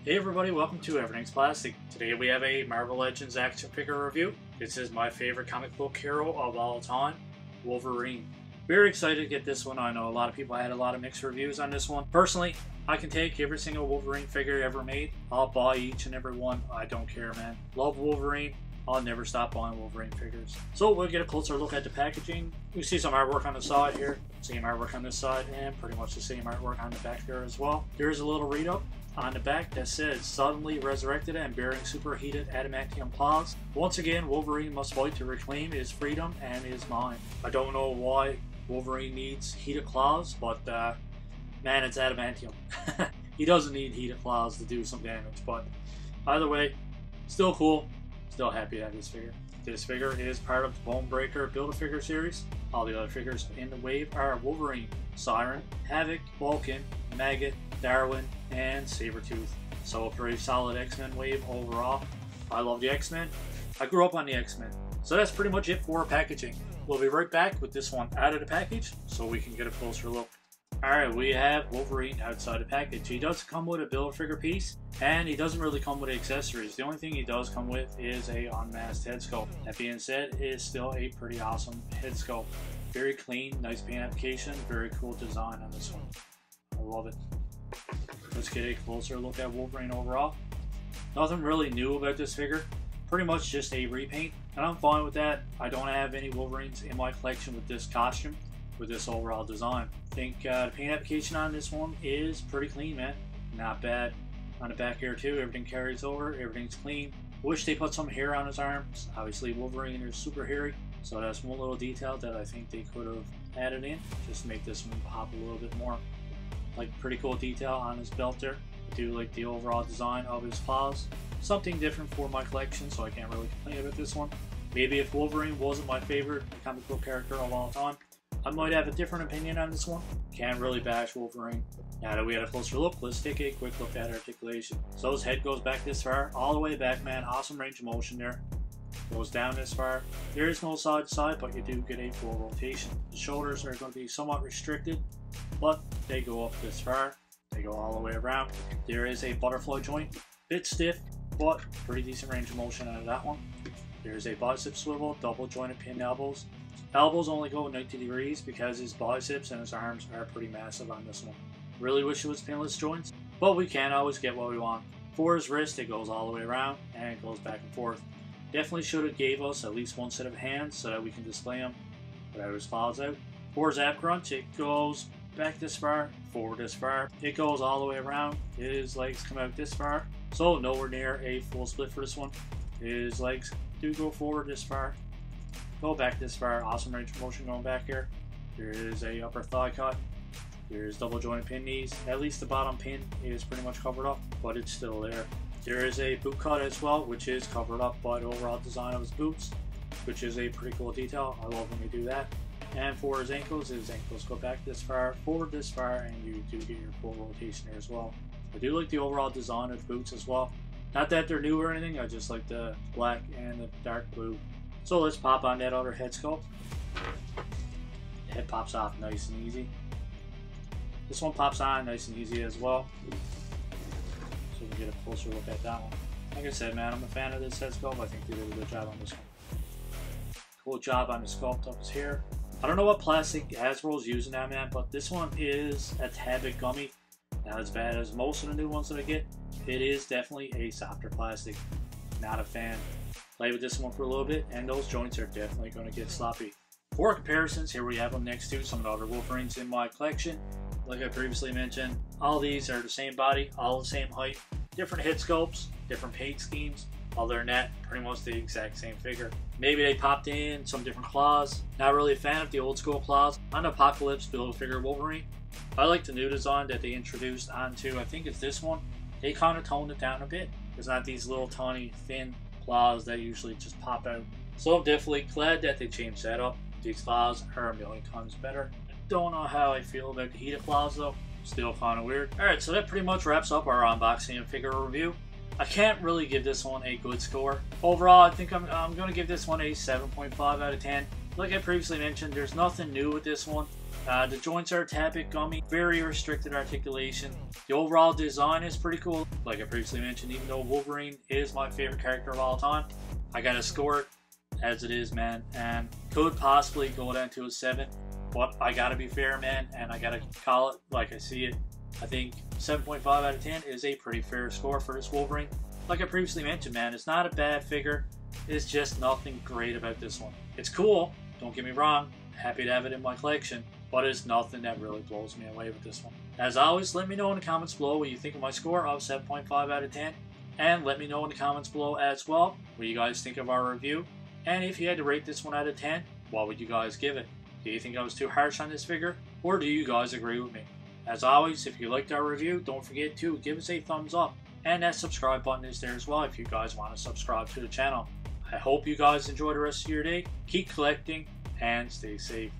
Hey everybody, welcome to Everything's Plastic. Today we have a Marvel Legends action figure review. This is my favorite comic book hero of all time, Wolverine. Very excited to get this one. I know a lot of people had a lot of mixed reviews on this one. Personally, I can take every single Wolverine figure ever made. I'll buy each and every one. I don't care, man. Love Wolverine. I'll never stop buying Wolverine figures. So we'll get a closer look at the packaging. We see some artwork on the side here. Same artwork on this side and pretty much the same artwork on the back here as well. There's a little read up on the back that says, suddenly resurrected and bearing superheated adamantium claws. Once again, Wolverine must fight to reclaim his freedom and his mind. I don't know why Wolverine needs heated claws, but man, it's adamantium. He doesn't need heated claws to do some damage, but either way, still cool. Still happy to have this figure. This figure is part of the Bone Breaker Build-A-Figure series. All the other figures in the wave are Wolverine, Siren, Havoc, Vulcan, Maggot, Darwin, and Sabretooth. So a pretty solid X-Men wave overall. I love the X-Men. I grew up on the X-Men. So that's pretty much it for packaging. We'll be right back with this one out of the package so we can get a closer look. Alright, we have Wolverine outside the package. He does come with a Build-A-Figure piece, and he doesn't really come with accessories. The only thing he does come with is a unmasked head sculpt. That being said, it is still a pretty awesome head sculpt. Very clean, nice paint application, very cool design on this one. I love it. Let's get a closer look at Wolverine overall. Nothing really new about this figure. Pretty much just a repaint, and I'm fine with that. I don't have any Wolverines in my collection with this costume, with this overall design. I think the paint application on this one is pretty clean, man. Not bad. On the back here too, everything carries over, everything's clean. Wish they put some hair on his arms. Obviously Wolverine is super hairy, so that's one little detail that I think they could have added in, just to make this one pop a little bit more. Like, pretty cool detail on his belt there. I do like the overall design of his claws. Something different for my collection, so I can't really complain about this one. Maybe if Wolverine wasn't my favorite comic book character of all time, I might have a different opinion on this one. Can't really bash Wolverine. Now that we had a closer look, let's take a quick look at articulation. So his head goes back this far, all the way back, man. Awesome range of motion there. Goes down this far. There is no side to side, but you do get a full rotation. The shoulders are going to be somewhat restricted, but they go up this far. They go all the way around. There is a butterfly joint. Bit stiff, but pretty decent range of motion out of that one. There's a bicep swivel, double jointed pin elbows. Elbows only go 90 degrees because his biceps and his arms are pretty massive on this one. Really wish it was pinless joints, but we can't always get what we want. For his wrist, it goes all the way around and it goes back and forth. Definitely should have gave us at least one set of hands so that we can display them without his claws out. For his ab crunch, it goes back this far, forward this far. It goes all the way around. His legs come out this far, so nowhere near a full split for this one. His legs do go forward this far, go back this far. Awesome range of motion going back here. There is a upper thigh cut. There's double jointed pin knees. At least the bottom pin is pretty much covered up, but it's still there. There is a boot cut as well, which is covered up by the overall design of his boots, which is a pretty cool detail. I love when they do that. And for his ankles go back this far, forward this far, and you do get your full rotation here as well. I do like the overall design of the boots as well. Not that they're new or anything, I just like the black and the dark blue. So let's pop on that other head sculpt. The head pops off nice and easy. This one pops on nice and easy as well. So we can get a closer look at that one. Like I said, man, I'm a fan of this head sculpt. I think they did a good job on this one. Cool job on the sculpt of his hair. I don't know what plastic Hasbro's using now, man, but this one is a tad bit gummy. Not as bad as most of the new ones that I get. It is definitely a softer plastic. Not a fan. Play with this one for a little bit, and those joints are definitely going to get sloppy. For comparisons, here we have them next to some of the other Wolverines in my collection. Like I previously mentioned, all these are the same body, all the same height, different head sculpts, different paint schemes. Other than that, pretty much the exact same figure. Maybe they popped in some different claws. Not really a fan of the old school claws on the Apocalypse Build-A-Figure Wolverine. I like the new design that they introduced onto, I think it's this one. They kind of toned it down a bit. There's not these little tiny thin claws that usually just pop out. So I'm definitely glad that they changed that up. These claws are a million times better. Don't know how I feel about the heated claws though. Still kind of weird. Alright, so that pretty much wraps up our unboxing and figure review. I can't really give this one a good score. Overall, I think I'm going to give this one a 7.5 out of 10. Like I previously mentioned, there's nothing new with this one. The joints are a tad bit gummy, very restricted articulation. The overall design is pretty cool. Like I previously mentioned, even though Wolverine is my favorite character of all time, I gotta score it as it is, man, and could possibly go down to a 7, but I gotta be fair, man, and I gotta call it like I see it. I think 7.5 out of 10 is a pretty fair score for this Wolverine. Like I previously mentioned, man, it's not a bad figure. It's just nothing great about this one. It's cool, don't get me wrong, happy to have it in my collection, but it's nothing that really blows me away with this one. As always, let me know in the comments below what you think of my score of 7.5 out of 10, and let me know in the comments below as well what you guys think of our review, and if you had to rate this one out of 10, what would you guys give it? Do you think I was too harsh on this figure, or do you guys agree with me? As always, if you liked our review, don't forget to give us a thumbs up, and that subscribe button is there as well if you guys want to subscribe to the channel. I hope you guys enjoy the rest of your day, keep collecting, and stay safe.